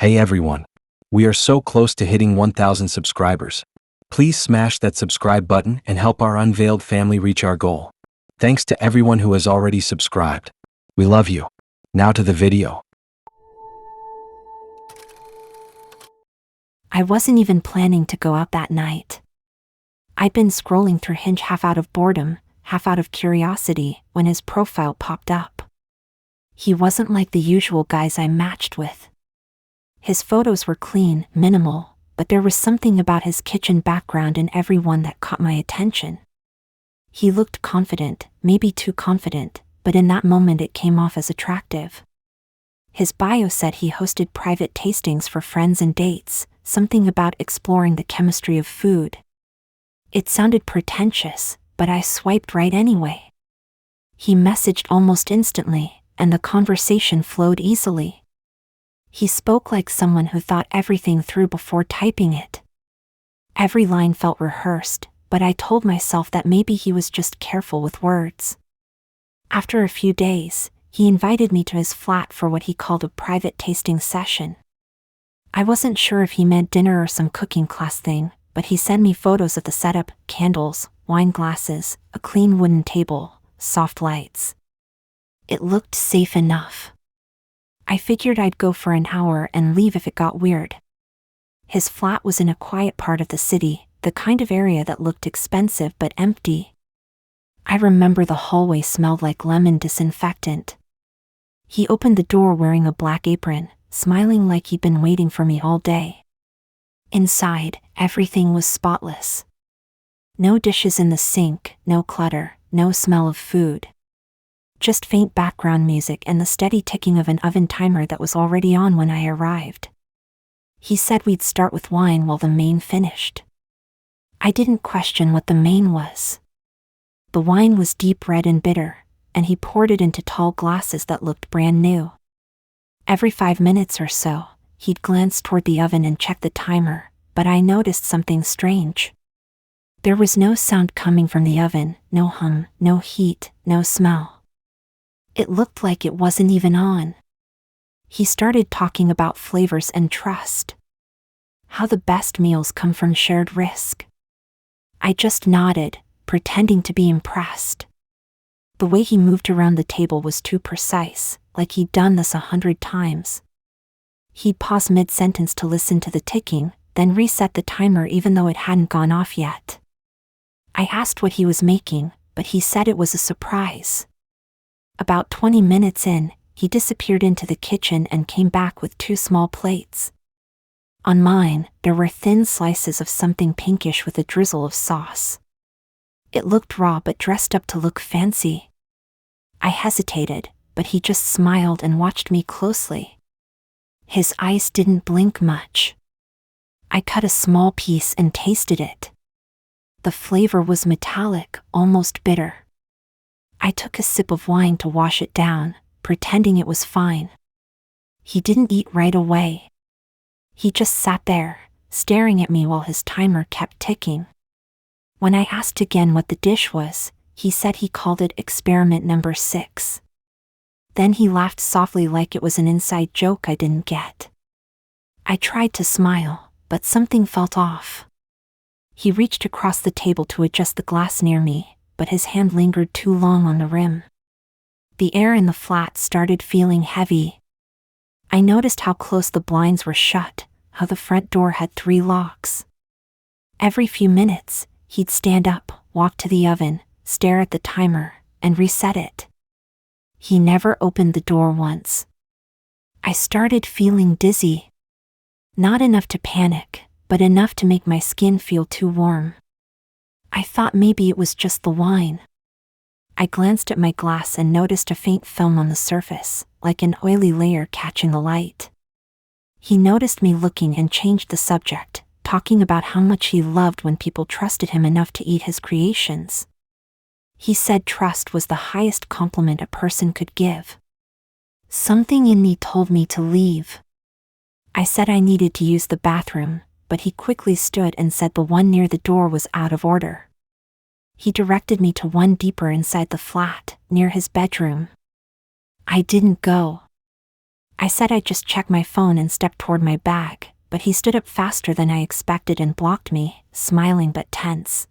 Hey everyone. We are so close to hitting 1,000 subscribers. Please smash that subscribe button and help our unveiled family reach our goal. Thanks to everyone who has already subscribed. We love you. Now to the video. I wasn't even planning to go out that night. I'd been scrolling through Hinge half out of boredom, half out of curiosity, when his profile popped up. He wasn't like the usual guys I matched with. His photos were clean, minimal, but there was something about his kitchen background in every one that caught my attention. He looked confident, maybe too confident, but in that moment it came off as attractive. His bio said he hosted private tastings for friends and dates, something about exploring the chemistry of food. It sounded pretentious, but I swiped right anyway. He messaged almost instantly, and the conversation flowed easily. He spoke like someone who thought everything through before typing it. Every line felt rehearsed, but I told myself that maybe he was just careful with words. After a few days, he invited me to his flat for what he called a private tasting session. I wasn't sure if he meant dinner or some cooking class thing, but he sent me photos of the setup, candles, wine glasses, a clean wooden table, soft lights. It looked safe enough. I figured I'd go for an hour and leave if it got weird. His flat was in a quiet part of the city, the kind of area that looked expensive but empty. I remember the hallway smelled like lemon disinfectant. He opened the door wearing a black apron, smiling like he'd been waiting for me all day. Inside, everything was spotless. No dishes in the sink, no clutter, no smell of food. Just faint background music and the steady ticking of an oven timer that was already on when I arrived. He said we'd start with wine while the main finished. I didn't question what the main was. The wine was deep red and bitter, and he poured it into tall glasses that looked brand new. Every 5 minutes or so, he'd glance toward the oven and check the timer, but I noticed something strange. There was no sound coming from the oven, no hum, no heat, no smell. It looked like it wasn't even on. He started talking about flavors and trust. How the best meals come from shared risk. I just nodded, pretending to be impressed. The way he moved around the table was too precise, like he'd done this 100 times. He'd pause mid-sentence to listen to the ticking, then reset the timer even though it hadn't gone off yet. I asked what he was making, but he said it was a surprise. About 20 minutes in, he disappeared into the kitchen and came back with 2 small plates. On mine, there were thin slices of something pinkish with a drizzle of sauce. It looked raw but dressed up to look fancy. I hesitated, but he just smiled and watched me closely. His eyes didn't blink much. I cut a small piece and tasted it. The flavor was metallic, almost bitter. I took a sip of wine to wash it down, pretending it was fine. He didn't eat right away. He just sat there, staring at me while his timer kept ticking. When I asked again what the dish was, he said he called it experiment number 6. Then he laughed softly like it was an inside joke I didn't get. I tried to smile, but something felt off. He reached across the table to adjust the glass near me, but his hand lingered too long on the rim. The air in the flat started feeling heavy. I noticed how close the blinds were shut, how the front door had 3 locks. Every few minutes, he'd stand up, walk to the oven, stare at the timer, and reset it. He never opened the door once. I started feeling dizzy. Not enough to panic, but enough to make my skin feel too warm. I thought maybe it was just the wine. I glanced at my glass and noticed a faint film on the surface, like an oily layer catching the light. He noticed me looking and changed the subject, talking about how much he loved when people trusted him enough to eat his creations. He said trust was the highest compliment a person could give. Something in me told me to leave. I said I needed to use the bathroom, but he quickly stood and said the one near the door was out of order. He directed me to one deeper inside the flat, near his bedroom. I didn't go. I said I'd just check my phone and stepped toward my bag, but he stood up faster than I expected and blocked me, smiling but tense.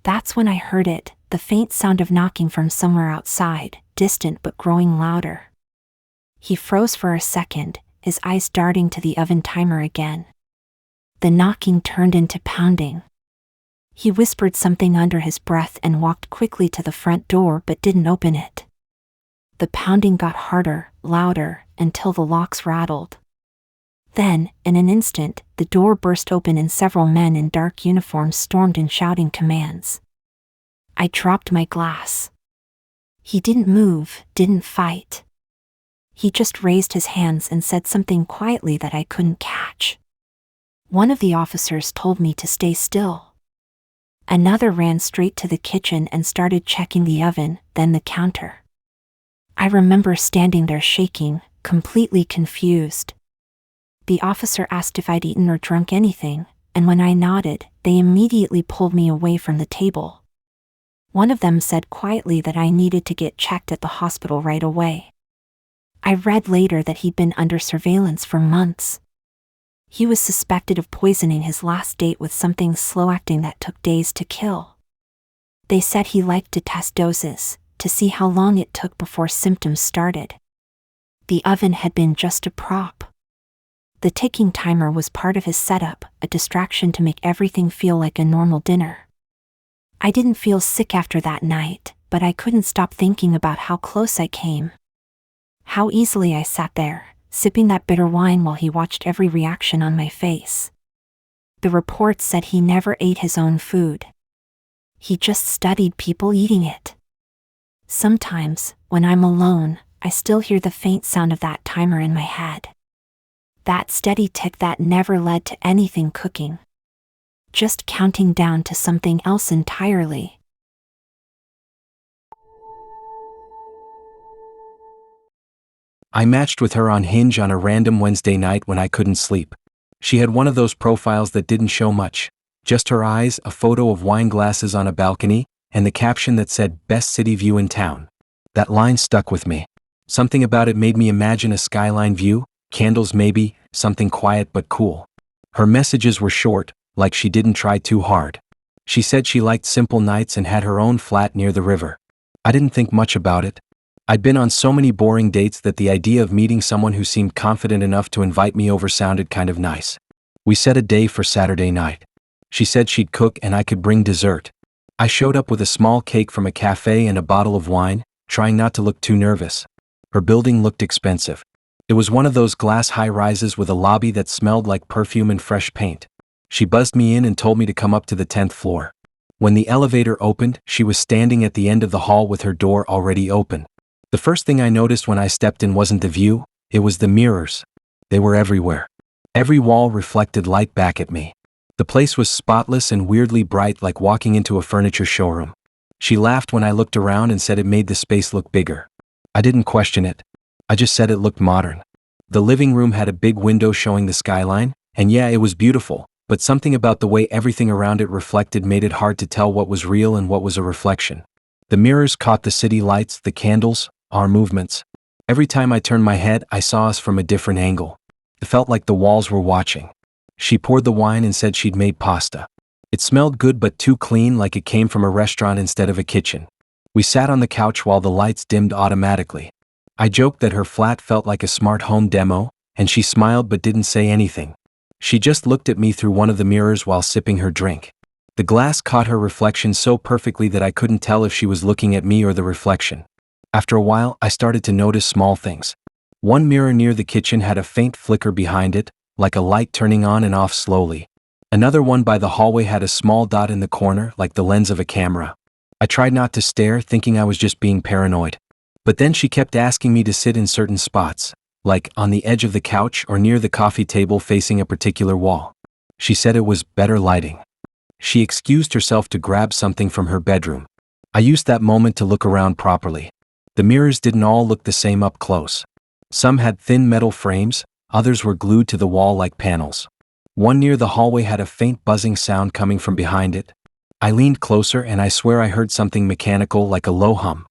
That's when I heard it, the faint sound of knocking from somewhere outside, distant but growing louder. He froze for a second, his eyes darting to the oven timer again. The knocking turned into pounding. He whispered something under his breath and walked quickly to the front door but didn't open it. The pounding got harder, louder, until the locks rattled. Then, in an instant, the door burst open and several men in dark uniforms stormed in shouting commands. I dropped my glass. He didn't move, didn't fight. He just raised his hands and said something quietly that I couldn't catch. One of the officers told me to stay still. Another ran straight to the kitchen and started checking the oven, then the counter. I remember standing there shaking, completely confused. The officer asked if I'd eaten or drunk anything, and when I nodded, they immediately pulled me away from the table. One of them said quietly that I needed to get checked at the hospital right away. I read later that he'd been under surveillance for months. He was suspected of poisoning his last date with something slow-acting that took days to kill. They said he liked to test doses, to see how long it took before symptoms started. The oven had been just a prop. The ticking timer was part of his setup, a distraction to make everything feel like a normal dinner. I didn't feel sick after that night, but I couldn't stop thinking about how close I came. How easily I sat there, sipping that bitter wine while he watched every reaction on my face. The reports said he never ate his own food. He just studied people eating it. Sometimes, when I'm alone, I still hear the faint sound of that timer in my head. That steady tick that never led to anything cooking. Just counting down to something else entirely. I matched with her on Hinge on a random Wednesday night when I couldn't sleep. She had one of those profiles that didn't show much. Just her eyes, a photo of wine glasses on a balcony, and the caption that said, "Best city view in town." That line stuck with me. Something about it made me imagine a skyline view, candles maybe, something quiet but cool. Her messages were short, like she didn't try too hard. She said she liked simple nights and had her own flat near the river. I didn't think much about it. I'd been on so many boring dates that the idea of meeting someone who seemed confident enough to invite me over sounded kind of nice. We set a day for Saturday night. She said she'd cook and I could bring dessert. I showed up with a small cake from a cafe and a bottle of wine, trying not to look too nervous. Her building looked expensive. It was one of those glass high-rises with a lobby that smelled like perfume and fresh paint. She buzzed me in and told me to come up to the 10th floor. When the elevator opened, she was standing at the end of the hall with her door already open. The first thing I noticed when I stepped in wasn't the view, it was the mirrors. They were everywhere. Every wall reflected light back at me. The place was spotless and weirdly bright, like walking into a furniture showroom. She laughed when I looked around and said it made the space look bigger. I didn't question it. I just said it looked modern. The living room had a big window showing the skyline, and yeah, it was beautiful, but something about the way everything around it reflected made it hard to tell what was real and what was a reflection. The mirrors caught the city lights, the candles, our movements. Every time I turned my head, I saw us from a different angle. It felt like the walls were watching. She poured the wine and said she'd made pasta. It smelled good but too clean, like it came from a restaurant instead of a kitchen. We sat on the couch while the lights dimmed automatically. I joked that her flat felt like a smart home demo, and she smiled but didn't say anything. She just looked at me through one of the mirrors while sipping her drink. The glass caught her reflection so perfectly that I couldn't tell if she was looking at me or the reflection. After a while, I started to notice small things. One mirror near the kitchen had a faint flicker behind it, like a light turning on and off slowly. Another one by the hallway had a small dot in the corner, like the lens of a camera. I tried not to stare, thinking I was just being paranoid. But then she kept asking me to sit in certain spots, like on the edge of the couch or near the coffee table facing a particular wall. She said it was better lighting. She excused herself to grab something from her bedroom. I used that moment to look around properly. The mirrors didn't all look the same up close. Some had thin metal frames, others were glued to the wall like panels. One near the hallway had a faint buzzing sound coming from behind it. I leaned closer and I swear I heard something mechanical like a low hum.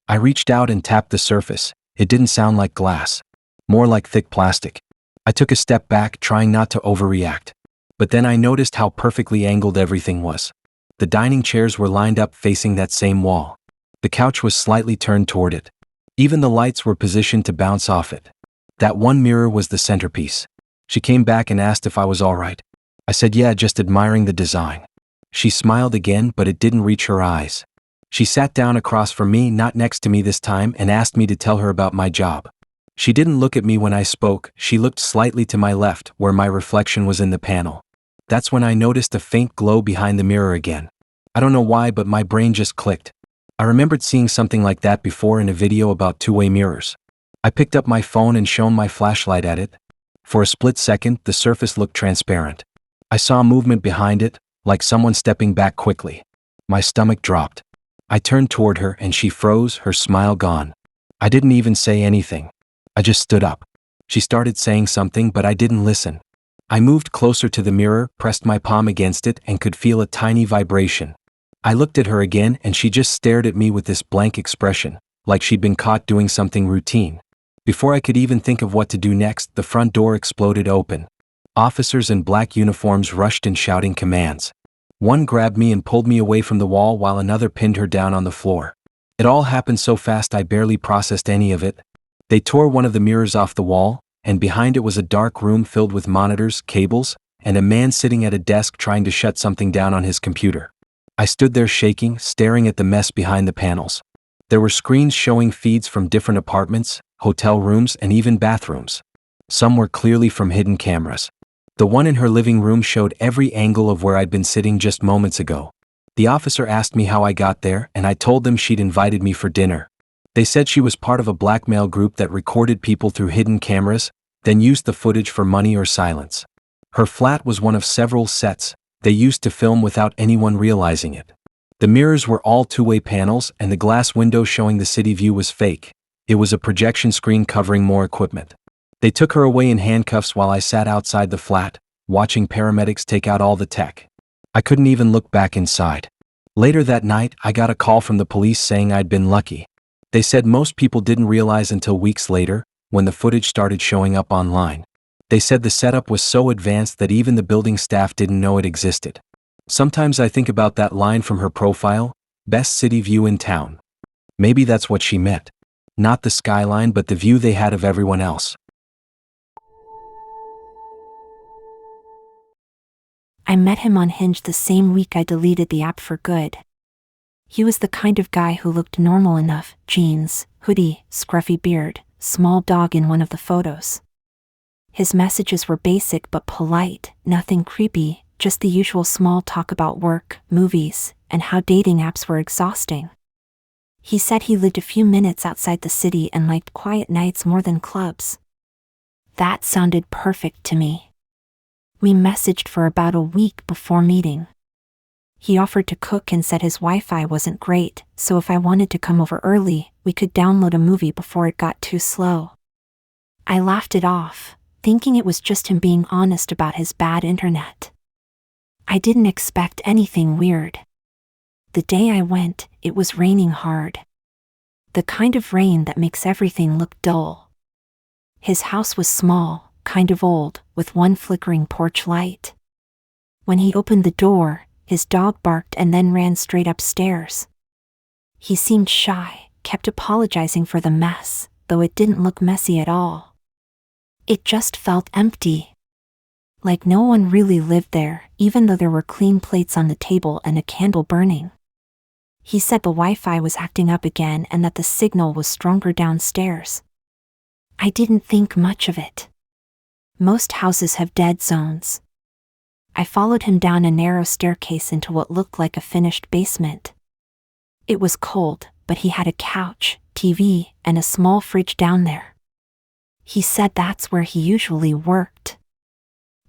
I reached out and tapped the surface. It didn't sound like glass. more like thick plastic. I took a step back, trying not to overreact. But then I noticed how perfectly angled everything was. The dining chairs were lined up facing that same wall. The couch was slightly turned toward it. Even the lights were positioned to bounce off it. That one mirror was the centerpiece. She came back and asked if I was all right. I said yeah, just admiring the design. She smiled again, but it didn't reach her eyes. She sat down across from me, not next to me this time, and asked me to tell her about my job. She didn't look at me when I spoke. She looked slightly to my left, where my reflection was in the panel. That's when I noticed a faint glow behind the mirror again. I don't know why, but my brain just clicked. I remembered seeing something like that before in a video about two-way mirrors. I picked up my phone and shone my flashlight at it. For a split second, the surface looked transparent. I saw movement behind it, like someone stepping back quickly. My stomach dropped. I turned toward her and she froze, her smile gone. I didn't even say anything. I just stood up. She started saying something, but I didn't listen. I moved closer to the mirror, pressed my palm against it, and could feel a tiny vibration. I looked at her again and she just stared at me with this blank expression, like she'd been caught doing something routine. Before I could even think of what to do next, the front door exploded open. Officers in black uniforms rushed in shouting commands. One grabbed me and pulled me away from the wall while another pinned her down on the floor. It all happened so fast I barely processed any of it. They tore one of the mirrors off the wall, and behind it was a dark room filled with monitors, cables, and a man sitting at a desk trying to shut something down on his computer. I stood there shaking, staring at the mess behind the panels. There were screens showing feeds from different apartments, hotel rooms, and even bathrooms. Some were clearly from hidden cameras. The one in her living room showed every angle of where I'd been sitting just moments ago. The officer asked me how I got there, and I told them she'd invited me for dinner. They said she was part of a blackmail group that recorded people through hidden cameras, then used the footage for money or silence. Her flat was one of several sets they used to film without anyone realizing it. The mirrors were all two-way panels, and the glass window showing the city view was fake. It was a projection screen covering more equipment. They took her away in handcuffs while I sat outside the flat, watching paramedics take out all the tech. I couldn't even look back inside. Later that night, I got a call from the police saying I'd been lucky. They said most people didn't realize until weeks later, when the footage started showing up online. They said the setup was so advanced that even the building staff didn't know it existed. Sometimes I think about that line from her profile, "Best city view in town." Maybe that's what she meant. Not the skyline, but the view they had of everyone else. I met him on Hinge the same week I deleted the app for good. He was the kind of guy who looked normal enough: jeans, hoodie, scruffy beard, small dog in one of the photos. His messages were basic but polite, nothing creepy, just the usual small talk about work, movies, and how dating apps were exhausting. He said he lived a few minutes outside the city and liked quiet nights more than clubs. That sounded perfect to me. We messaged for about a week before meeting. He offered to cook and said his Wi-Fi wasn't great, so if I wanted to come over early, we could download a movie before it got too slow. I laughed it off, thinking it was just him being honest about his bad internet. I didn't expect anything weird. The day I went, it was raining hard. The kind of rain that makes everything look dull. His house was small, kind of old, with one flickering porch light. When he opened the door, his dog barked and then ran straight upstairs. He seemed shy, kept apologizing for the mess, though it didn't look messy at all. It just felt empty. Like no one really lived there, even though there were clean plates on the table and a candle burning. He said the Wi-Fi was acting up again and that the signal was stronger downstairs. I didn't think much of it. Most houses have dead zones. I followed him down a narrow staircase into what looked like a finished basement. It was cold, but he had a couch, TV, and a small fridge down there. He said that's where he usually worked.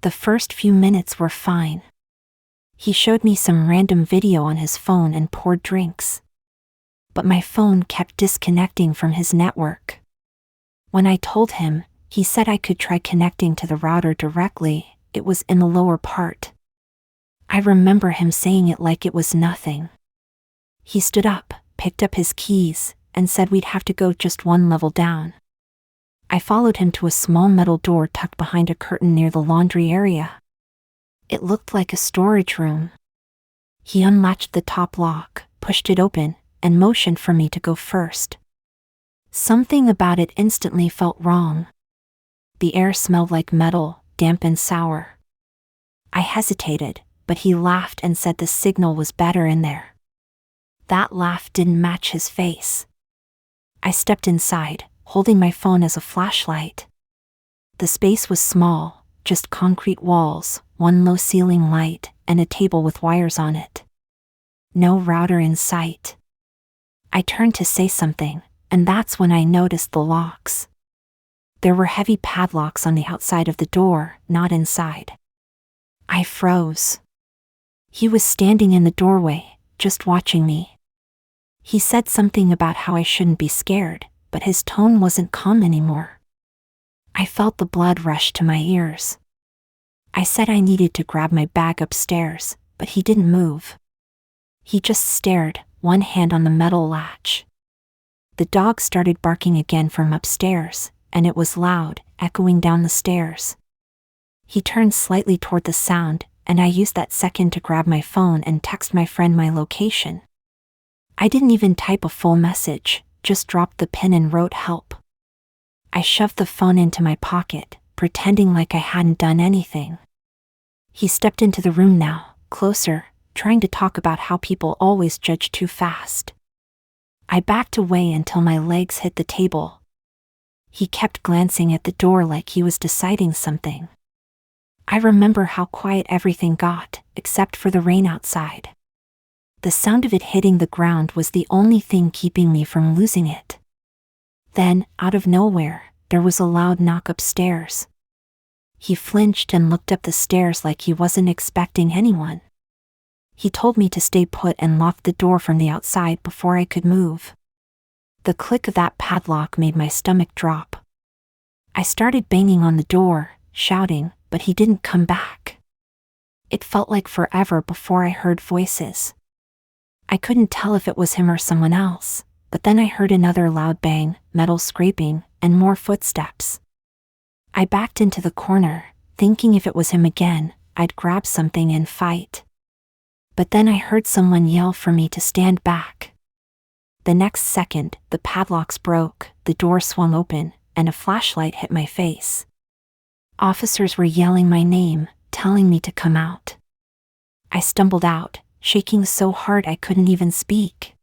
The first few minutes were fine. He showed me some random video on his phone and poured drinks. But my phone kept disconnecting from his network. When I told him, he said I could try connecting to the router directly. It was in the lower part. I remember him saying it like it was nothing. He stood up, picked up his keys, and said we'd have to go just one level down. I followed him to a small metal door tucked behind a curtain near the laundry area. It looked like a storage room. He unlatched the top lock, pushed it open, and motioned for me to go first. Something about it instantly felt wrong. The air smelled like metal, damp and sour. I hesitated, but he laughed and said the signal was better in there. That laugh didn't match his face. I stepped inside, holding my phone as a flashlight. The space was small, just concrete walls, one low ceiling light, and a table with wires on it. No router in sight. I turned to say something, and that's when I noticed the locks. There were heavy padlocks on the outside of the door, not inside. I froze. He was standing in the doorway, just watching me. He said something about how I shouldn't be scared, but his tone wasn't calm anymore. I felt the blood rush to my ears. I said I needed to grab my bag upstairs, but he didn't move. He just stared, one hand on the metal latch. The dog started barking again from upstairs, and it was loud, echoing down the stairs. He turned slightly toward the sound, and I used that second to grab my phone and text my friend my location. I didn't even type a full message, just dropped the pin and wrote help. I shoved the phone into my pocket, pretending like I hadn't done anything. He stepped into the room now, closer, trying to talk about how people always judge too fast. I backed away until my legs hit the table. He kept glancing at the door like he was deciding something. I remember how quiet everything got, except for the rain outside. The sound of it hitting the ground was the only thing keeping me from losing it. Then, out of nowhere, there was a loud knock upstairs. He flinched and looked up the stairs like he wasn't expecting anyone. He told me to stay put and locked the door from the outside before I could move. The click of that padlock made my stomach drop. I started banging on the door, shouting, but he didn't come back. It felt like forever before I heard voices. I couldn't tell if it was him or someone else, but then I heard another loud bang, metal scraping, and more footsteps. I backed into the corner, thinking if it was him again, I'd grab something and fight. But then I heard someone yell for me to stand back. The next second, the padlocks broke, the door swung open, and a flashlight hit my face. Officers were yelling my name, telling me to come out. I stumbled out, shaking so hard I couldn't even speak.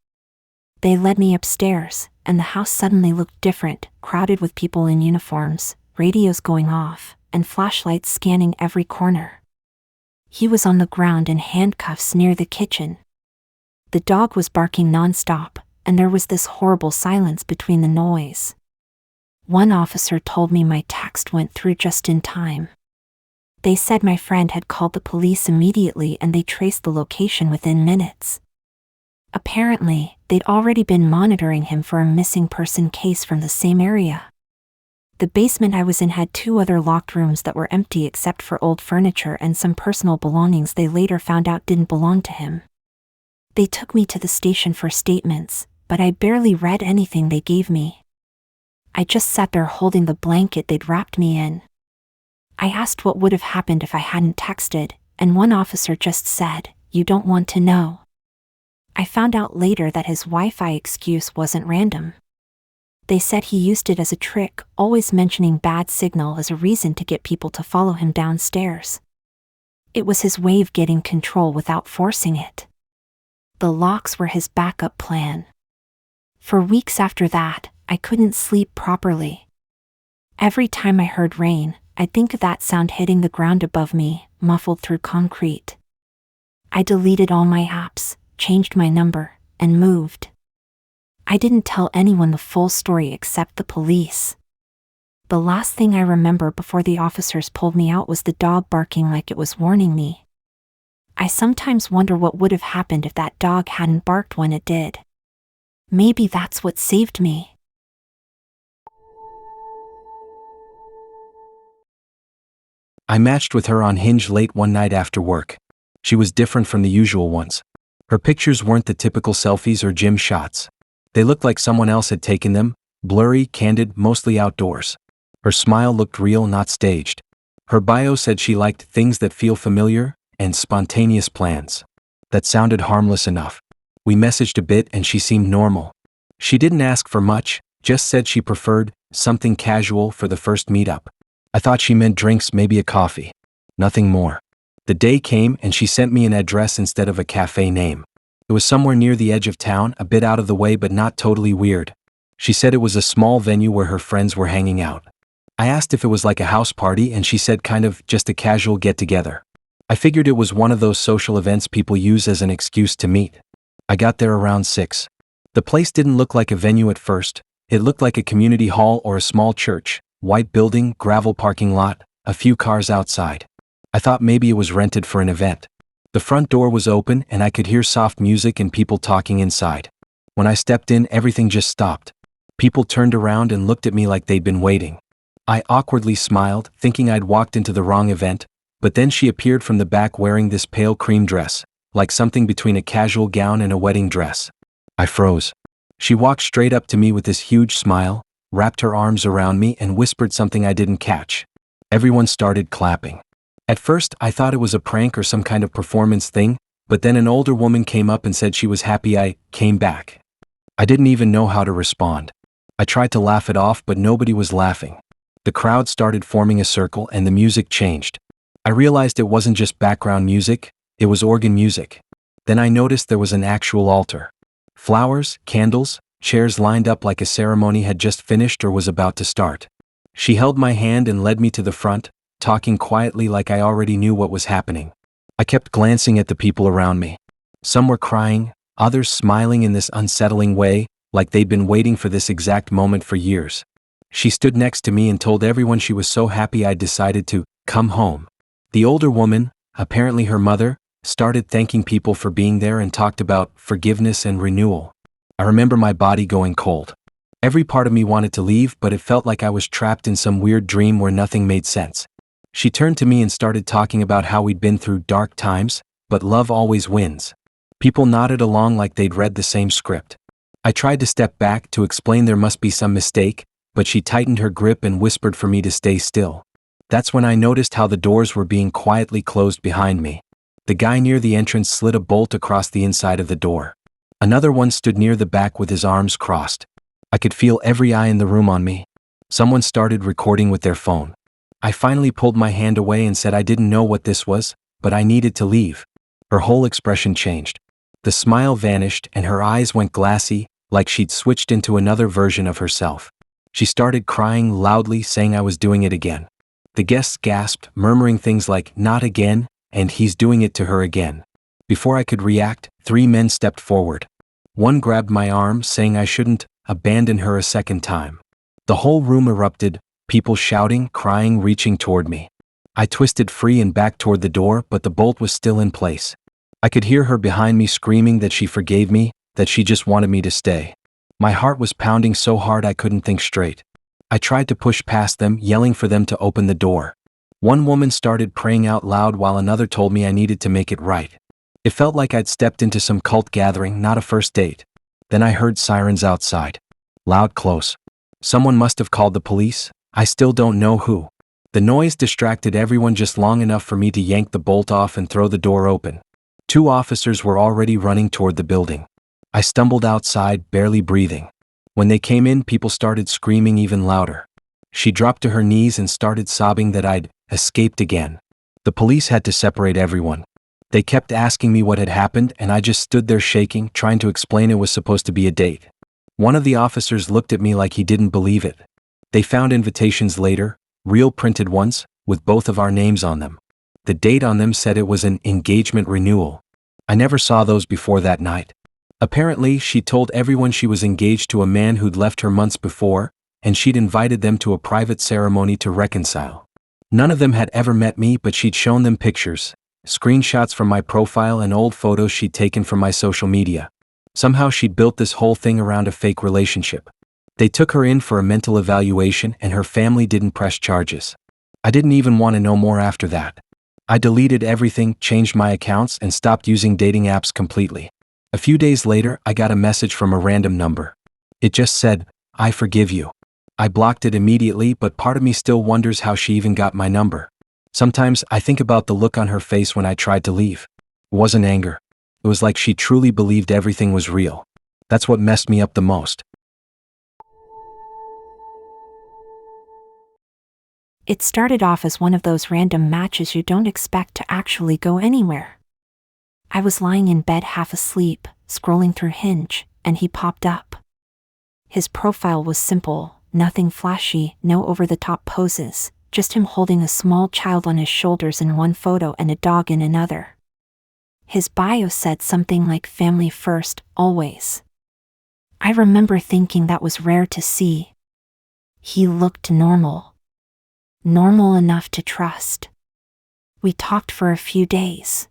They led me upstairs, and the house suddenly looked different, crowded with people in uniforms, radios going off, and flashlights scanning every corner. He was on the ground in handcuffs near the kitchen. The dog was barking nonstop, and there was this horrible silence between the noise. One officer told me my text went through just in time. They said my friend had called the police immediately and they traced the location within minutes. Apparently, they'd already been monitoring him for a missing person case from the same area. The basement I was in had 2 other locked rooms that were empty except for old furniture and some personal belongings they later found out didn't belong to him. They took me to the station for statements, but I barely read anything they gave me. I just sat there holding the blanket they'd wrapped me in. I asked what would have happened if I hadn't texted, and one officer just said, "You don't want to know." I found out later that his Wi-Fi excuse wasn't random. They said he used it as a trick, always mentioning bad signal as a reason to get people to follow him downstairs. It was his way of getting control without forcing it. The locks were his backup plan. For weeks after that, I couldn't sleep properly. Every time I heard rain, I'd think of that sound hitting the ground above me, muffled through concrete. I deleted all my apps, changed my number, and moved. I didn't tell anyone the full story except the police. The last thing I remember before the officers pulled me out was the dog barking like it was warning me. I sometimes wonder what would have happened if that dog hadn't barked when it did. Maybe that's what saved me. I matched with her on Hinge late one night after work. She was different from the usual ones. Her pictures weren't the typical selfies or gym shots. They looked like someone else had taken them, blurry, candid, mostly outdoors. Her smile looked real, not staged. Her bio said she liked things that feel familiar and spontaneous plans. That sounded harmless enough. We messaged a bit and she seemed normal. She didn't ask for much, just said she preferred something casual for the first meetup. I thought she meant drinks, maybe a coffee. Nothing more. The day came and she sent me an address instead of a cafe name. It was somewhere near the edge of town, a bit out of the way but not totally weird. She said it was a small venue where her friends were hanging out. I asked if it was like a house party and she said kind of just a casual get-together. I figured it was one of those social events people use as an excuse to meet. I got there around 6. The place didn't look like a venue at first. It looked like a community hall or a small church. White building, gravel parking lot, a few cars outside. I thought maybe it was rented for an event. The front door was open and I could hear soft music and people talking inside. When I stepped in, everything just stopped. People turned around and looked at me like they'd been waiting. I awkwardly smiled, thinking I'd walked into the wrong event, but then she appeared from the back wearing this pale cream dress, like something between a casual gown and a wedding dress. I froze. She walked straight up to me with this huge smile, wrapped her arms around me and whispered something I didn't catch. Everyone started clapping. At first, I thought it was a prank or some kind of performance thing, but then an older woman came up and said she was happy I came back. I didn't even know how to respond. I tried to laugh it off, but nobody was laughing. The crowd started forming a circle and the music changed. I realized it wasn't just background music, it was organ music. Then I noticed there was an actual altar. Flowers, candles, chairs lined up like a ceremony had just finished or was about to start. She held my hand and led me to the front, talking quietly like I already knew what was happening. I kept glancing at the people around me. Some were crying, others smiling in this unsettling way, like they'd been waiting for this exact moment for years. She stood next to me and told everyone she was so happy I'd decided to come home. The older woman, apparently her mother, started thanking people for being there and talked about forgiveness and renewal. I remember my body going cold. Every part of me wanted to leave, but it felt like I was trapped in some weird dream where nothing made sense. She turned to me and started talking about how we'd been through dark times, but love always wins. People nodded along like they'd read the same script. I tried to step back to explain there must be some mistake, but she tightened her grip and whispered for me to stay still. That's when I noticed how the doors were being quietly closed behind me. The guy near the entrance slid a bolt across the inside of the door. Another one stood near the back with his arms crossed. I could feel every eye in the room on me. Someone started recording with their phone. I finally pulled my hand away and said I didn't know what this was, but I needed to leave. Her whole expression changed. The smile vanished and her eyes went glassy, like she'd switched into another version of herself. She started crying loudly, saying I was doing it again. The guests gasped, murmuring things like, "Not again," and "He's doing it to her again." Before I could react, 3 men stepped forward. One grabbed my arm, saying I shouldn't abandon her a second time. The whole room erupted, people shouting, crying, reaching toward me. I twisted free and back toward the door, but the bolt was still in place. I could hear her behind me screaming that she forgave me, that she just wanted me to stay. My heart was pounding so hard I couldn't think straight. I tried to push past them, yelling for them to open the door. One woman started praying out loud while another told me I needed to make it right. It felt like I'd stepped into some cult gathering, not a first date. Then I heard sirens outside. Loud, close. Someone must have called the police. I still don't know who. The noise distracted everyone just long enough for me to yank the bolt off and throw the door open. 2 officers were already running toward the building. I stumbled outside, barely breathing. When they came in, people started screaming even louder. She dropped to her knees and started sobbing that I'd escaped again. The police had to separate everyone. They kept asking me what had happened, and I just stood there shaking, trying to explain it was supposed to be a date. One of the officers looked at me like he didn't believe it. They found invitations later, real printed ones, with both of our names on them. The date on them said it was an engagement renewal. I never saw those before that night. Apparently, she told everyone she was engaged to a man who'd left her months before, and she'd invited them to a private ceremony to reconcile. None of them had ever met me, but she'd shown them pictures, screenshots from my profile and old photos she'd taken from my social media. Somehow she'd built this whole thing around a fake relationship. They took her in for a mental evaluation and her family didn't press charges. I didn't even want to know more after that. I deleted everything, changed my accounts, and stopped using dating apps completely. A few days later, I got a message from a random number. It just said, "I forgive you." I blocked it immediately, but part of me still wonders how she even got my number. Sometimes I think about the look on her face when I tried to leave. It wasn't anger. It was like she truly believed everything was real. That's what messed me up the most. It started off as one of those random matches you don't expect to actually go anywhere. I was lying in bed half asleep, scrolling through Hinge, and he popped up. His profile was simple, nothing flashy, no over-the-top poses, just him holding a small child on his shoulders in one photo and a dog in another. His bio said something like family first, always. I remember thinking that was rare to see. He looked normal. Normal enough to trust. We talked for a few days.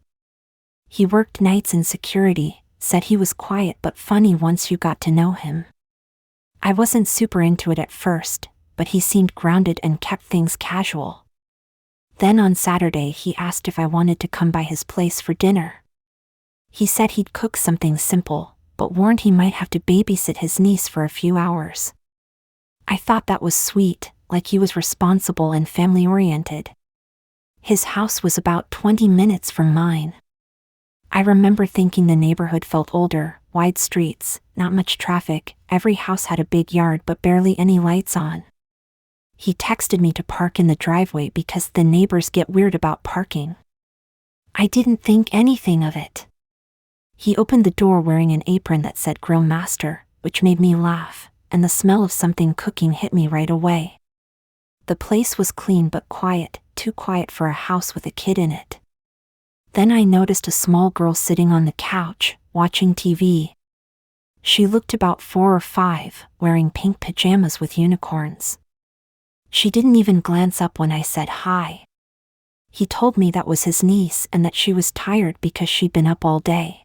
He worked nights in security, said he was quiet but funny once you got to know him. I wasn't super into it at first, but he seemed grounded and kept things casual. Then on Saturday he asked if I wanted to come by his place for dinner. He said he'd cook something simple, but warned he might have to babysit his niece for a few hours. I thought that was sweet, like he was responsible and family-oriented. His house was about 20 minutes from mine. I remember thinking the neighborhood felt older, wide streets, not much traffic, every house had a big yard but barely any lights on. He texted me to park in the driveway because the neighbors get weird about parking. I didn't think anything of it. He opened the door wearing an apron that said Grill Master, which made me laugh, and the smell of something cooking hit me right away. The place was clean but quiet, too quiet for a house with a kid in it. Then I noticed a small girl sitting on the couch, watching TV. She looked about 4 or 5, wearing pink pajamas with unicorns. She didn't even glance up when I said hi. He told me that was his niece and that she was tired because she'd been up all day.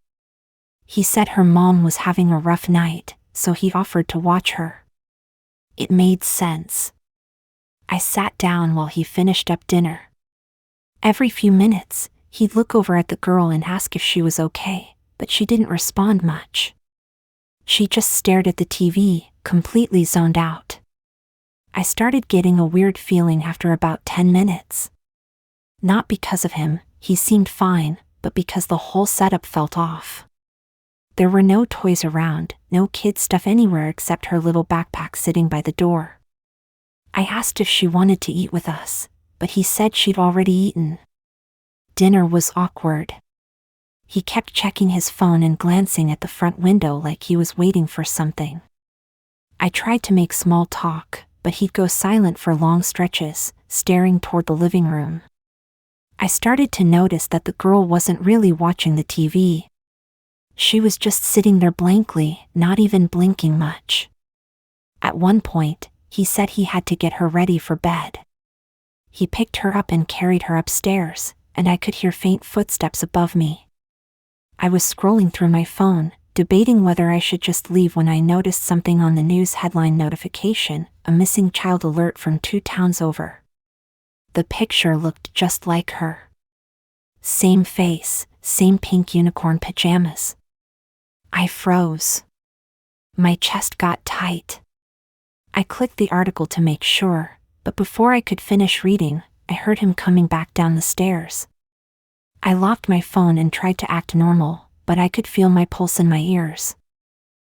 He said her mom was having a rough night, so he offered to watch her. It made sense. I sat down while he finished up dinner. Every few minutes, he'd look over at the girl and ask if she was okay, but she didn't respond much. She just stared at the TV, completely zoned out. I started getting a weird feeling after about 10 minutes. Not because of him, he seemed fine, but because the whole setup felt off. There were no toys around, no kid stuff anywhere except her little backpack sitting by the door. I asked if she wanted to eat with us, but he said she'd already eaten. Dinner was awkward. He kept checking his phone and glancing at the front window like he was waiting for something. I tried to make small talk, but he'd go silent for long stretches, staring toward the living room. I started to notice that the girl wasn't really watching the TV. She was just sitting there blankly, not even blinking much. At one point, he said he had to get her ready for bed. He picked her up and carried her upstairs, and I could hear faint footsteps above me. I was scrolling through my phone, debating whether I should just leave when I noticed something on the news headline notification, a missing child alert from 2 towns over. The picture looked just like her. Same face, same pink unicorn pajamas. I froze. My chest got tight. I clicked the article to make sure, but before I could finish reading, I heard him coming back down the stairs. I locked my phone and tried to act normal, but I could feel my pulse in my ears.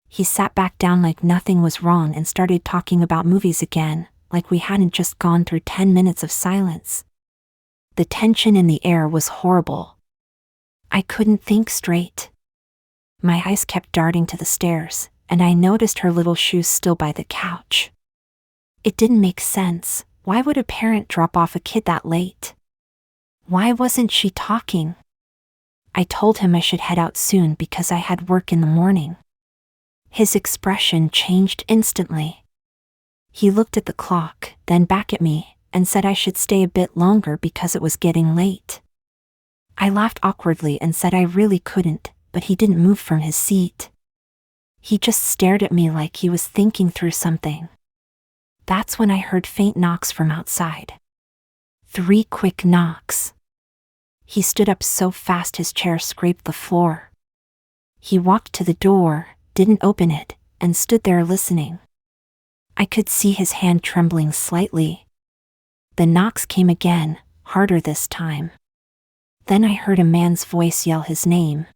He sat back down like nothing was wrong and started talking about movies again, like we hadn't just gone through 10 minutes of silence. The tension in the air was horrible. I couldn't think straight. My eyes kept darting to the stairs, and I noticed her little shoes still by the couch. It didn't make sense. Why would a parent drop off a kid that late? Why wasn't she talking? I told him I should head out soon because I had work in the morning. His expression changed instantly. He looked at the clock, then back at me, and said I should stay a bit longer because it was getting late. I laughed awkwardly and said I really couldn't, but he didn't move from his seat. He just stared at me like he was thinking through something. That's when I heard faint knocks from outside. 3 quick knocks. He stood up so fast his chair scraped the floor. He walked to the door, didn't open it, and stood there listening. I could see his hand trembling slightly. The knocks came again, harder this time. Then I heard a man's voice yell his name.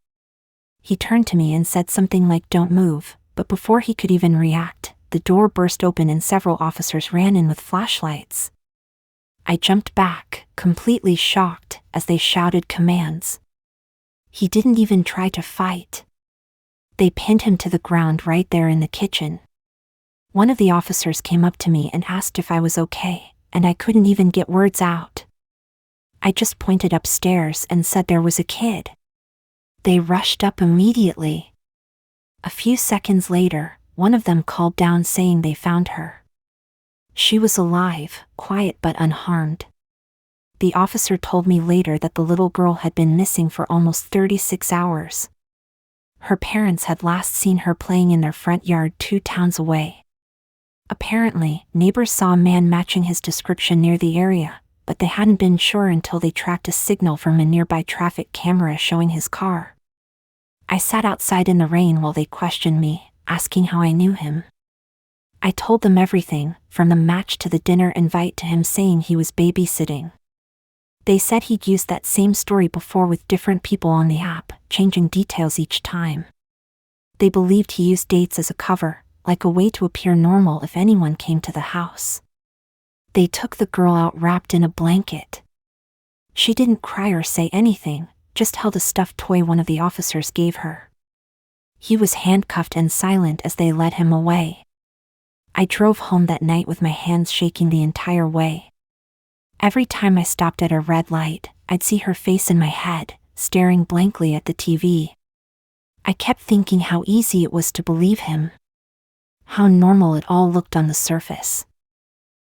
He turned to me and said something like, "Don't move," but before he could even react, the door burst open and several officers ran in with flashlights. I jumped back, completely shocked, as they shouted commands. He didn't even try to fight. They pinned him to the ground right there in the kitchen. One of the officers came up to me and asked if I was okay, and I couldn't even get words out. I just pointed upstairs and said there was a kid. They rushed up immediately. A few seconds later, one of them called down saying they found her. She was alive, quiet but unharmed. The officer told me later that the little girl had been missing for almost 36 hours. Her parents had last seen her playing in their front yard 2 towns away. Apparently, neighbors saw a man matching his description near the area, but they hadn't been sure until they tracked a signal from a nearby traffic camera showing his car. I sat outside in the rain while they questioned me, asking how I knew him. I told them everything, from the match to the dinner invite to him saying he was babysitting. They said he'd used that same story before with different people on the app, changing details each time. They believed he used dates as a cover, like a way to appear normal if anyone came to the house. They took the girl out wrapped in a blanket. She didn't cry or say anything, just held a stuffed toy one of the officers gave her. He was handcuffed and silent as they led him away. I drove home that night with my hands shaking the entire way. Every time I stopped at a red light, I'd see her face in my head, staring blankly at the TV. I kept thinking how easy it was to believe him. How normal it all looked on the surface.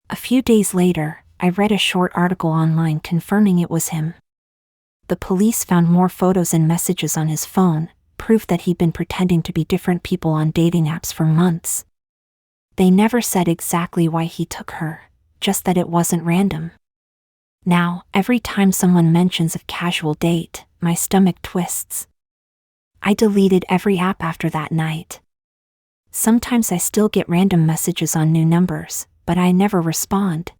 A few days later, I read a short article online confirming it was him. The police found more photos and messages on his phone, proof that he'd been pretending to be different people on dating apps for months. They never said exactly why he took her, just that it wasn't random. Now, every time someone mentions a casual date, my stomach twists. I deleted every app after that night. Sometimes I still get random messages on new numbers, but I never respond.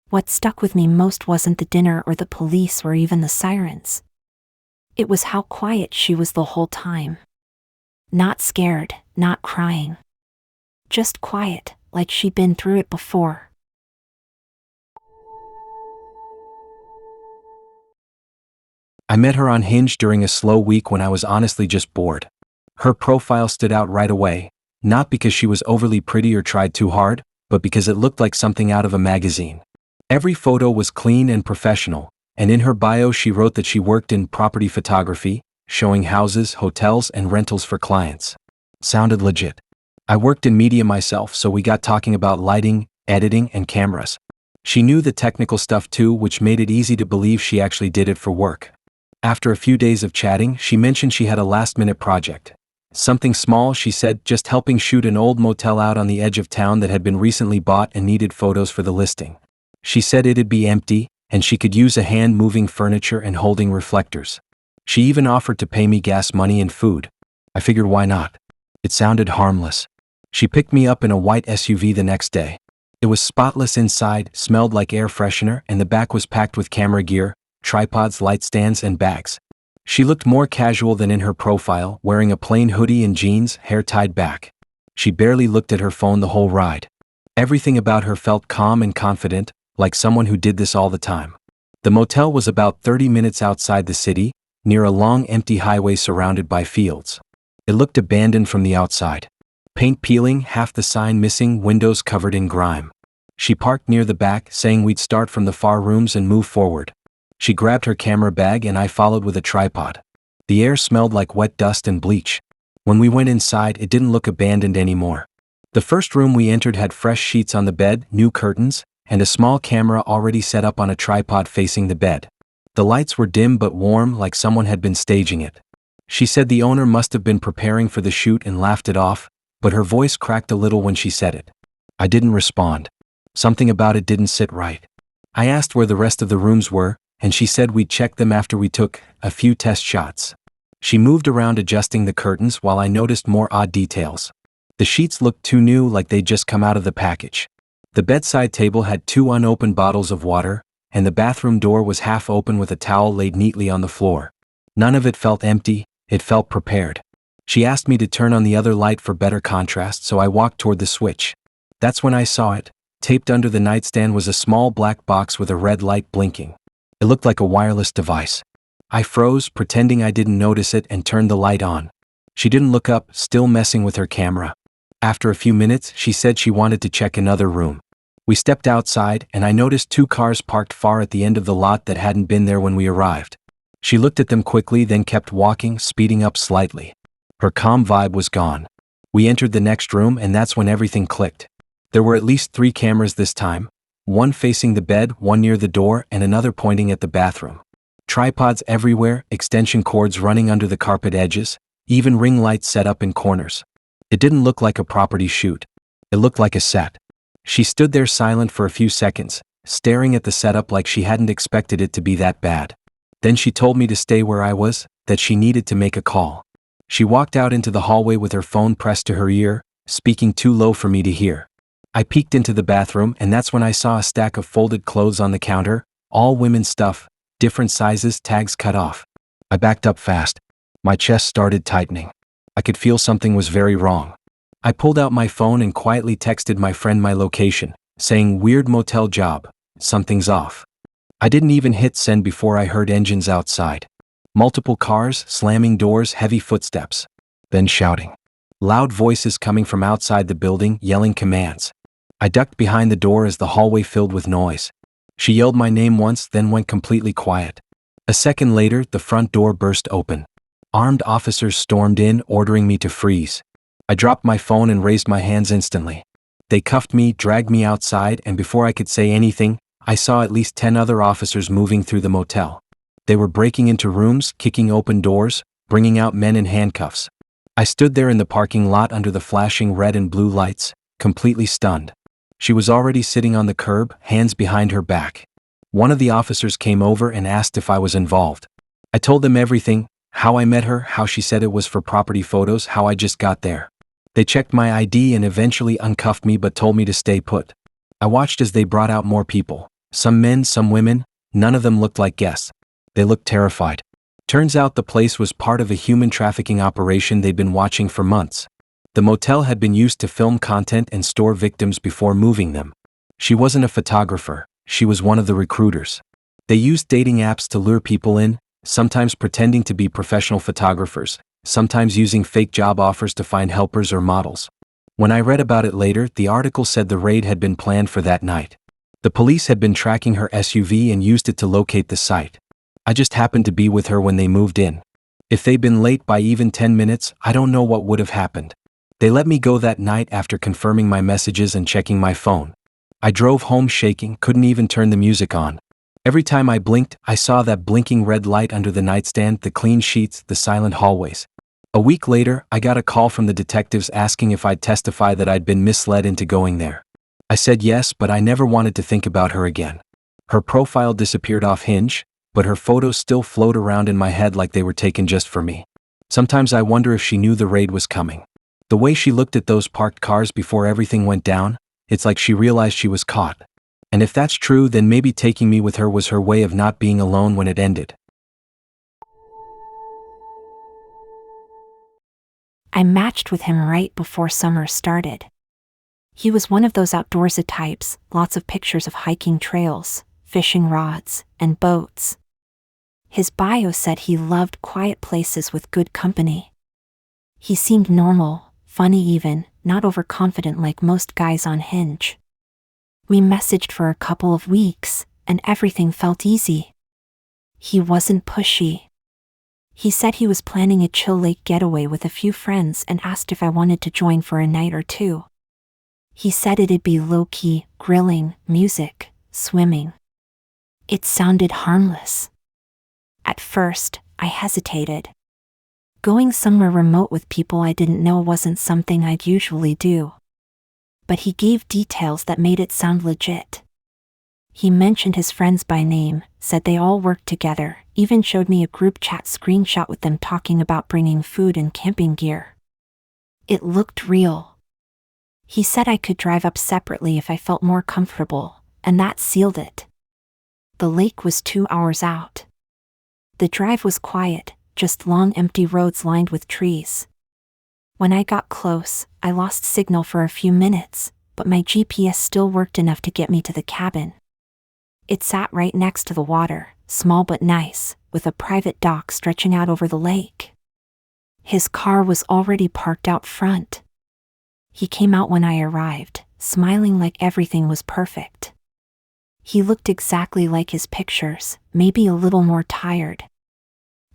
What stuck with me most wasn't the dinner or the police or even the sirens. It was how quiet she was the whole time. Not scared, not crying. Just quiet, like she'd been through it before. I met her on Hinge during a slow week when I was honestly just bored. Her profile stood out right away, not because she was overly pretty or tried too hard, but because it looked like something out of a magazine. Every photo was clean and professional, and in her bio she wrote that she worked in property photography, showing houses, hotels, and rentals for clients. Sounded legit. I worked in media myself, so we got talking about lighting, editing, and cameras. She knew the technical stuff too, which made it easy to believe she actually did it for work. After a few days of chatting, she mentioned she had a last-minute project. Something small, she said, just helping shoot an old motel out on the edge of town that had been recently bought and needed photos for the listing. She said it'd be empty, and she could use a hand moving furniture and holding reflectors. She even offered to pay me gas money and food. I figured why not? It sounded harmless. She picked me up in a white SUV the next day. It was spotless inside, smelled like air freshener, and the back was packed with camera gear, tripods, light stands, and bags. She looked more casual than in her profile, wearing a plain hoodie and jeans, hair tied back. She barely looked at her phone the whole ride. Everything about her felt calm and confident, like someone who did this all the time. The motel was about 30 minutes outside the city, near a long empty highway surrounded by fields. It looked abandoned from the outside. Paint peeling, half the sign missing, windows covered in grime. She parked near the back, saying we'd start from the far rooms and move forward. She grabbed her camera bag and I followed with a tripod. The air smelled like wet dust and bleach. When we went inside, it didn't look abandoned anymore. The first room we entered had fresh sheets on the bed, new curtains, and a small camera already set up on a tripod facing the bed. The lights were dim but warm, like someone had been staging it. She said the owner must have been preparing for the shoot and laughed it off, but her voice cracked a little when she said it. I didn't respond. Something about it didn't sit right. I asked where the rest of the rooms were, and she said we'd check them after we took a few test shots. She moved around adjusting the curtains while I noticed more odd details. The sheets looked too new, like they'd just come out of the package. The bedside table had 2 unopened bottles of water, and the bathroom door was half open with a towel laid neatly on the floor. None of it felt empty, it felt prepared. She asked me to turn on the other light for better contrast, so I walked toward the switch. That's when I saw it. Taped under the nightstand was a small black box with a red light blinking. It looked like a wireless device. I froze, pretending I didn't notice it, and turned the light on. She didn't look up, still messing with her camera. After a few minutes, she said she wanted to check another room. We stepped outside, and I noticed 2 cars parked far at the end of the lot that hadn't been there when we arrived. She looked at them quickly, then kept walking, speeding up slightly. Her calm vibe was gone. We entered the next room, and that's when everything clicked. There were at least 3 cameras this time, one facing the bed, one near the door, and another pointing at the bathroom. Tripods everywhere, extension cords running under the carpet edges, even ring lights set up in corners. It didn't look like a property shoot. It looked like a set. She stood there silent for a few seconds, staring at the setup like she hadn't expected it to be that bad. Then she told me to stay where I was, that she needed to make a call. She walked out into the hallway with her phone pressed to her ear, speaking too low for me to hear. I peeked into the bathroom, and that's when I saw a stack of folded clothes on the counter, all women's stuff, different sizes, tags cut off. I backed up fast. My chest started tightening. I could feel something was very wrong. I pulled out my phone and quietly texted my friend my location, saying, "Weird motel job. Something's off." I didn't even hit send before I heard engines outside. Multiple cars, slamming doors, heavy footsteps. Then shouting. Loud voices coming from outside the building, yelling commands. I ducked behind the door as the hallway filled with noise. She yelled my name once, then went completely quiet. A second later, the front door burst open. Armed officers stormed in, ordering me to freeze. I dropped my phone and raised my hands instantly. They cuffed me, dragged me outside, and before I could say anything, I saw at least 10 other officers moving through the motel. They were breaking into rooms, kicking open doors, bringing out men in handcuffs. I stood there in the parking lot under the flashing red and blue lights, completely stunned. She was already sitting on the curb, hands behind her back. One of the officers came over and asked if I was involved. I told them everything, how I met her, how she said it was for property photos, how I just got there. They checked my ID and eventually uncuffed me but told me to stay put. I watched as they brought out more people. Some men, some women, none of them looked like guests. They looked terrified. Turns out the place was part of a human trafficking operation they'd been watching for months. The motel had been used to film content and store victims before moving them. She wasn't a photographer, she was one of the recruiters. They used dating apps to lure people in, sometimes pretending to be professional photographers, sometimes using fake job offers to find helpers or models. When I read about it later, the article said the raid had been planned for that night. The police had been tracking her SUV and used it to locate the site. I just happened to be with her when they moved in. If they'd been late by even 10 minutes, I don't know what would have happened. They let me go that night after confirming my messages and checking my phone. I drove home shaking, couldn't even turn the music on. Every time I blinked, I saw that blinking red light under the nightstand, the clean sheets, the silent hallways. A week later, I got a call from the detectives asking if I'd testify that I'd been misled into going there. I said yes, but I never wanted to think about her again. Her profile disappeared off Hinge, but her photos still float around in my head like they were taken just for me. Sometimes I wonder if she knew the raid was coming. The way she looked at those parked cars before everything went down, it's like she realized she was caught. And if that's true, then maybe taking me with her was her way of not being alone when it ended. I matched with him right before summer started. He was one of those outdoorsy types, lots of pictures of hiking trails, fishing rods, and boats. His bio said he loved quiet places with good company. He seemed normal, funny even, not overconfident like most guys on Hinge. We messaged for a couple of weeks, and everything felt easy. He wasn't pushy. He said he was planning a chill lake getaway with a few friends and asked if I wanted to join for a night or two. He said it'd be low-key, grilling, music, swimming. It sounded harmless. At first, I hesitated. Going somewhere remote with people I didn't know wasn't something I'd usually do. But he gave details that made it sound legit. He mentioned his friends by name, said they all worked together, even showed me a group chat screenshot with them talking about bringing food and camping gear. It looked real. He said I could drive up separately if I felt more comfortable, and that sealed it. The lake was 2 hours out. The drive was quiet, just long empty roads lined with trees. When I got close, I lost signal for a few minutes, but my GPS still worked enough to get me to the cabin. It sat right next to the water, small but nice, with a private dock stretching out over the lake. His car was already parked out front. He came out when I arrived, smiling like everything was perfect. He looked exactly like his pictures, maybe a little more tired.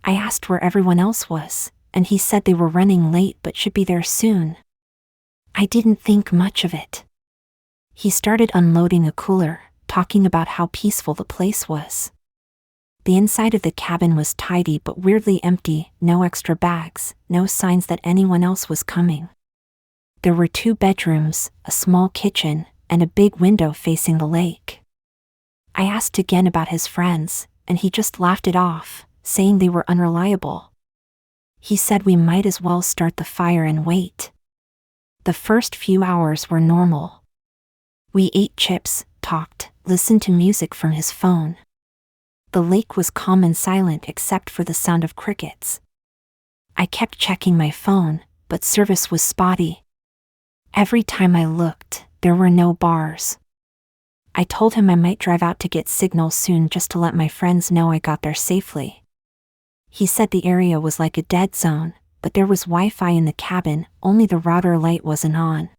I asked where everyone else was, and he said they were running late but should be there soon. I didn't think much of it. He started unloading a cooler, talking about how peaceful the place was. The inside of the cabin was tidy but weirdly empty, no extra bags, no signs that anyone else was coming. There were 2 bedrooms, a small kitchen, and a big window facing the lake. I asked again about his friends, and he just laughed it off, saying they were unreliable. He said we might as well start the fire and wait. The first few hours were normal. We ate chips, talked, listened to music from his phone. The lake was calm and silent except for the sound of crickets. I kept checking my phone, but service was spotty. Every time I looked, there were no bars. I told him I might drive out to get signal soon just to let my friends know I got there safely. He said the area was like a dead zone, but there was Wi-Fi in the cabin, only the router light wasn't on.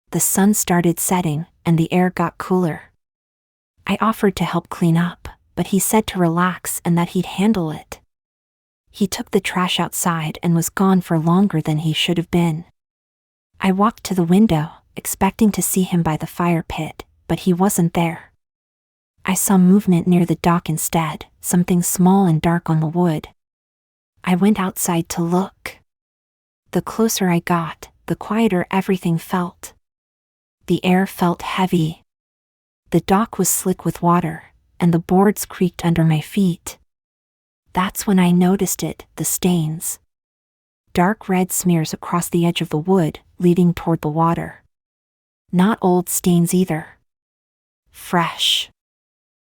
The sun started setting, and the air got cooler. I offered to help clean up, but he said to relax and that he'd handle it. He took the trash outside and was gone for longer than he should have been. I walked to the window, expecting to see him by the fire pit, but he wasn't there. I saw movement near the dock instead, something small and dark on the wood. I went outside to look. The closer I got, the quieter everything felt. The air felt heavy. The dock was slick with water, and the boards creaked under my feet. That's when I noticed it, the stains. Dark red smears across the edge of the wood, leading toward the water. Not old stains either. Fresh.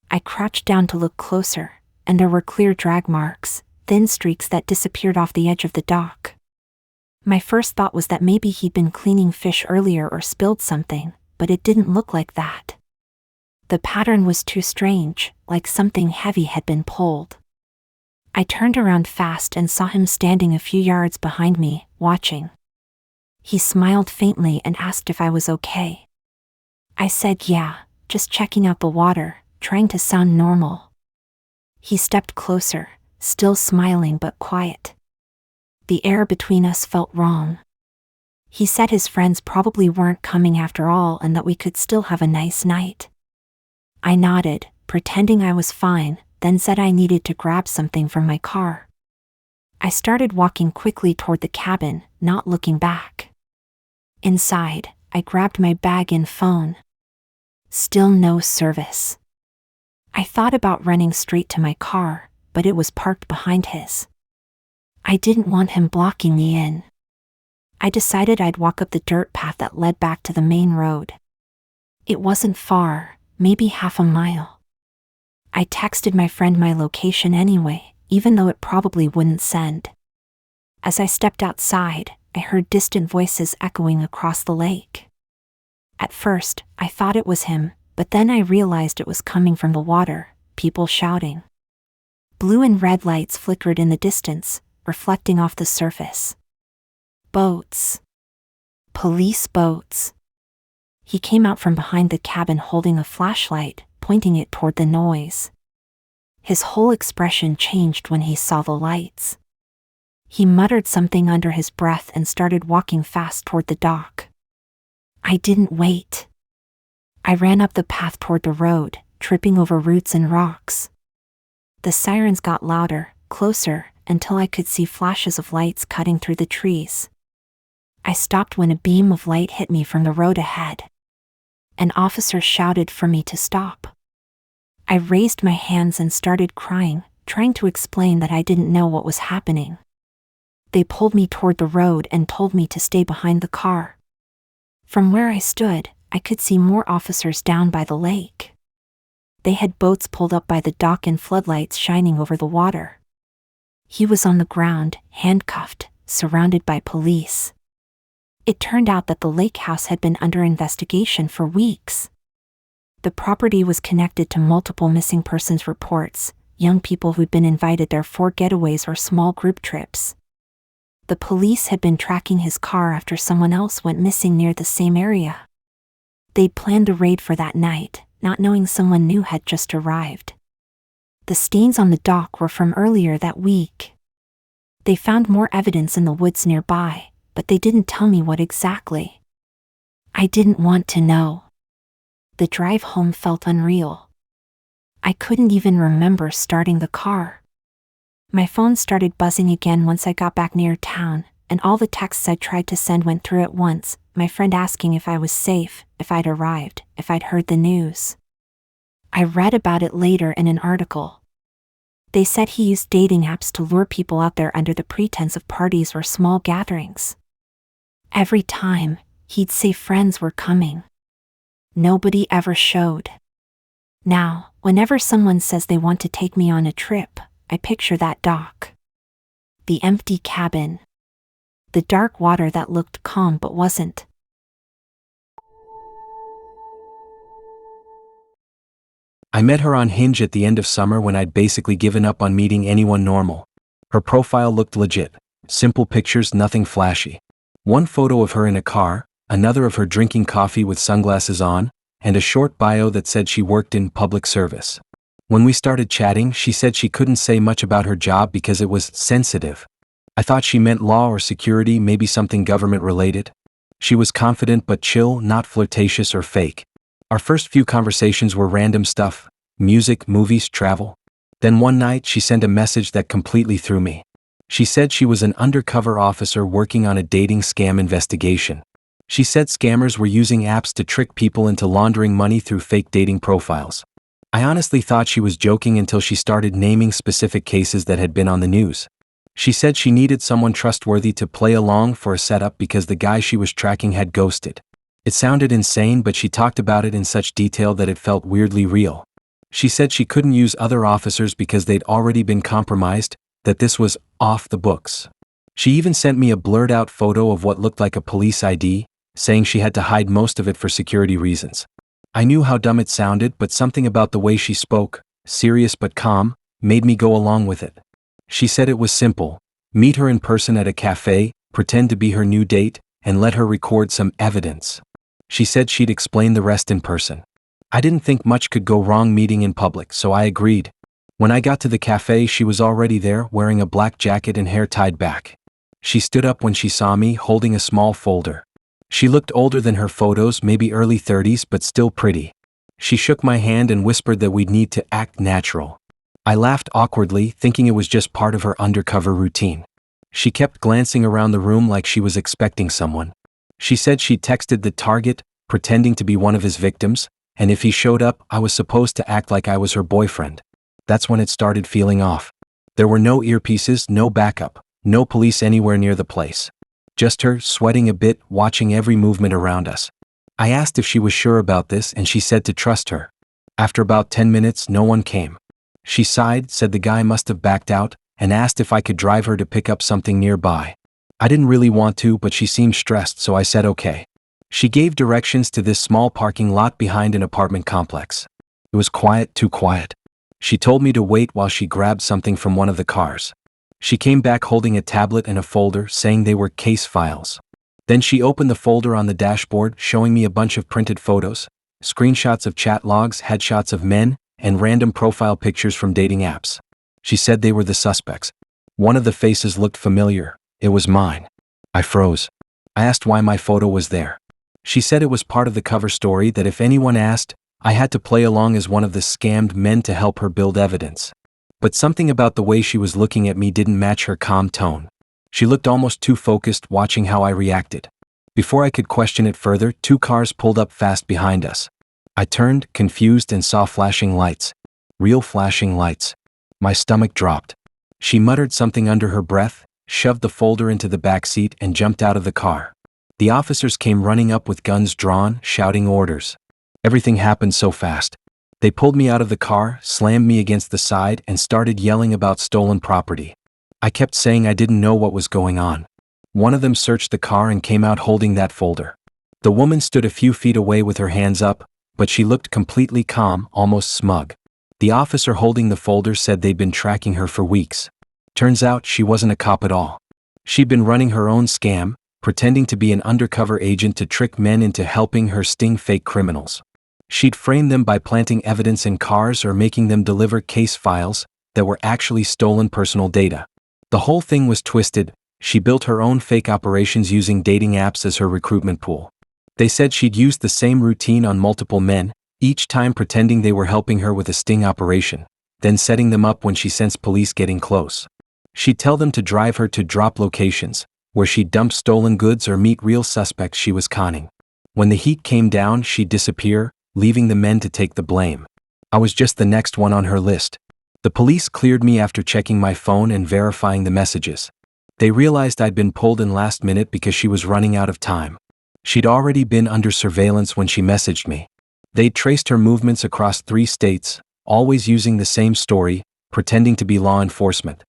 I crouched down to look closer, and there were clear drag marks, thin streaks that disappeared off the edge of the dock. My first thought was that maybe he'd been cleaning fish earlier or spilled something, but it didn't look like that. The pattern was too strange, like something heavy had been pulled. I turned around fast and saw him standing a few yards behind me, watching. He smiled faintly and asked if I was okay. I said yeah, just checking out the water, trying to sound normal. He stepped closer, still smiling but quiet. The air between us felt wrong. He said his friends probably weren't coming after all and that we could still have a nice night. I nodded, pretending I was fine, then said I needed to grab something from my car. I started walking quickly toward the cabin, not looking back. Inside, I grabbed my bag and phone. Still no service. I thought about running straight to my car, but it was parked behind his. I didn't want him blocking me in. I decided I'd walk up the dirt path that led back to the main road. It wasn't far, maybe half a mile. I texted my friend my location anyway, even though it probably wouldn't send. As I stepped outside, I heard distant voices echoing across the lake. At first, I thought it was him, but then I realized it was coming from the water, people shouting. Blue and red lights flickered in the distance, reflecting off the surface. Boats. Police boats. He came out from behind the cabin holding a flashlight, pointing it toward the noise. His whole expression changed when he saw the lights. He muttered something under his breath and started walking fast toward the dock. I didn't wait. I ran up the path toward the road, tripping over roots and rocks. The sirens got louder, closer, until I could see flashes of lights cutting through the trees. I stopped when a beam of light hit me from the road ahead. An officer shouted for me to stop. I raised my hands and started crying, trying to explain that I didn't know what was happening. They pulled me toward the road and told me to stay behind the car. From where I stood, I could see more officers down by the lake. They had boats pulled up by the dock and floodlights shining over the water. He was on the ground, handcuffed, surrounded by police. It turned out that the lake house had been under investigation for weeks. The property was connected to multiple missing persons reports, young people who'd been invited there for getaways or small group trips. The police had been tracking his car after someone else went missing near the same area. They'd planned a raid for that night, not knowing someone new had just arrived. The stains on the dock were from earlier that week. They found more evidence in the woods nearby, but they didn't tell me what exactly. I didn't want to know. The drive home felt unreal. I couldn't even remember starting the car. My phone started buzzing again once I got back near town, and all the texts I tried to send went through at once, my friend asking if I was safe, if I'd arrived, if I'd heard the news. I read about it later in an article. They said he used dating apps to lure people out there under the pretense of parties or small gatherings. Every time, he'd say friends were coming. Nobody ever showed. Now, whenever someone says they want to take me on a trip, I picture that dock. The empty cabin. The dark water that looked calm but wasn't. I met her on Hinge at the end of summer when I'd basically given up on meeting anyone normal. Her profile looked legit. Simple pictures, nothing flashy. One photo of her in a car, another of her drinking coffee with sunglasses on, and a short bio that said she worked in public service. When we started chatting, she said she couldn't say much about her job because it was sensitive. I thought she meant law or security, maybe something government related. She was confident but chill, not flirtatious or fake. Our first few conversations were random stuff: music, movies, travel. Then one night she sent a message that completely threw me. She said she was an undercover officer working on a dating scam investigation. She said scammers were using apps to trick people into laundering money through fake dating profiles. I honestly thought she was joking until she started naming specific cases that had been on the news. She said she needed someone trustworthy to play along for a setup because the guy she was tracking had ghosted. It sounded insane, but she talked about it in such detail that it felt weirdly real. She said she couldn't use other officers because they'd already been compromised, that this was off the books. She even sent me a blurred-out photo of what looked like a police ID, saying she had to hide most of it for security reasons. I knew how dumb it sounded, but something about the way she spoke, serious but calm, made me go along with it. She said it was simple: meet her in person at a cafe, pretend to be her new date, and let her record some evidence. She said she'd explain the rest in person. I didn't think much could go wrong meeting in public, so I agreed. When I got to the cafe, she was already there, wearing a black jacket and hair tied back. She stood up when she saw me, holding a small folder. She looked older than her photos, maybe early 30s, but still pretty. She shook my hand and whispered that we'd need to act natural. I laughed awkwardly, thinking it was just part of her undercover routine. She kept glancing around the room like she was expecting someone. She said she texted the target, pretending to be one of his victims, and if he showed up, I was supposed to act like I was her boyfriend. That's when it started feeling off. There were no earpieces, no backup, no police anywhere near the place. Just her, sweating a bit, watching every movement around us. I asked if she was sure about this, and she said to trust her. After about 10 minutes, no one came. She sighed, said the guy must have backed out, and asked if I could drive her to pick up something nearby. I didn't really want to, but she seemed stressed, so I said okay. She gave directions to this small parking lot behind an apartment complex. It was quiet, too quiet. She told me to wait while she grabbed something from one of the cars. She came back holding a tablet and a folder, saying they were case files. Then she opened the folder on the dashboard, showing me a bunch of printed photos, screenshots of chat logs, headshots of men, and random profile pictures from dating apps. She said they were the suspects. One of the faces looked familiar. It was mine. I froze. I asked why my photo was there. She said it was part of the cover story, that if anyone asked, I had to play along as one of the scammed men to help her build evidence. But something about the way she was looking at me didn't match her calm tone. She looked almost too focused, watching how I reacted. Before I could question it further, 2 cars pulled up fast behind us. I turned, confused, and saw flashing lights. Real flashing lights. My stomach dropped. She muttered something under her breath, shoved the folder into the back seat, and jumped out of the car. The officers came running up with guns drawn, shouting orders. Everything happened so fast. They pulled me out of the car, slammed me against the side, and started yelling about stolen property. I kept saying I didn't know what was going on. One of them searched the car and came out holding that folder. The woman stood a few feet away with her hands up, but she looked completely calm, almost smug. The officer holding the folder said they'd been tracking her for weeks. Turns out she wasn't a cop at all. She'd been running her own scam, pretending to be an undercover agent to trick men into helping her sting fake criminals. She'd frame them by planting evidence in cars or making them deliver case files that were actually stolen personal data. The whole thing was twisted. She built her own fake operations using dating apps as her recruitment pool. They said she'd used the same routine on multiple men, each time pretending they were helping her with a sting operation, then setting them up when she sensed police getting close. She'd tell them to drive her to drop locations, where she'd dump stolen goods or meet real suspects she was conning. When the heat came down, she'd disappear, leaving the men to take the blame. I was just the next one on her list. The police cleared me after checking my phone and verifying the messages. They realized I'd been pulled in last minute because she was running out of time. She'd already been under surveillance when she messaged me. They'd traced her movements across 3 states, always using the same story, pretending to be law enforcement.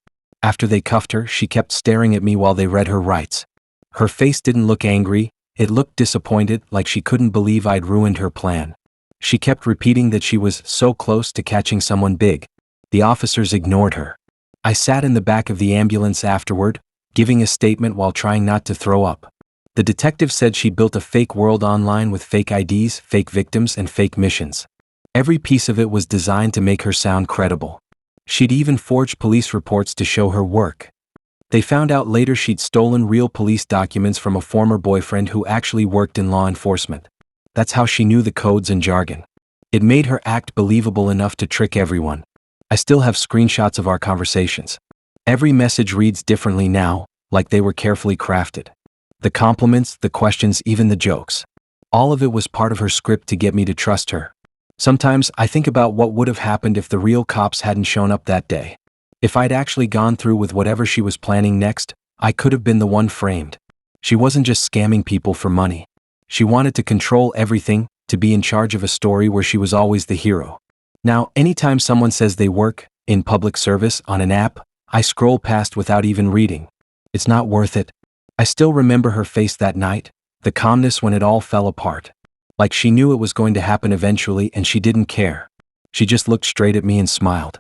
After they cuffed her, she kept staring at me while they read her rights. Her face didn't look angry, it looked disappointed, like she couldn't believe I'd ruined her plan. She kept repeating that she was so close to catching someone big. The officers ignored her. I sat in the back of the ambulance afterward, giving a statement while trying not to throw up. The detective said she'd built a fake world online with fake IDs, fake victims, and fake missions. Every piece of it was designed to make her sound credible. She'd even forged police reports to show her work. They found out later she'd stolen real police documents from a former boyfriend who actually worked in law enforcement. That's how she knew the codes and jargon. It made her act believable enough to trick everyone. I still have screenshots of our conversations. Every message reads differently now, like they were carefully crafted. The compliments, the questions, even the jokes. All of it was part of her script to get me to trust her. Sometimes I think about what would have happened if the real cops hadn't shown up that day. If I'd actually gone through with whatever she was planning next, I could have been the one framed. She wasn't just scamming people for money. She wanted to control everything, to be in charge of a story where she was always the hero. Now, anytime someone says they work in public service on an app, I scroll past without even reading. It's not worth it. I still remember her face that night, the calmness when it all fell apart. Like she knew it was going to happen eventually and she didn't care. She just looked straight at me and smiled.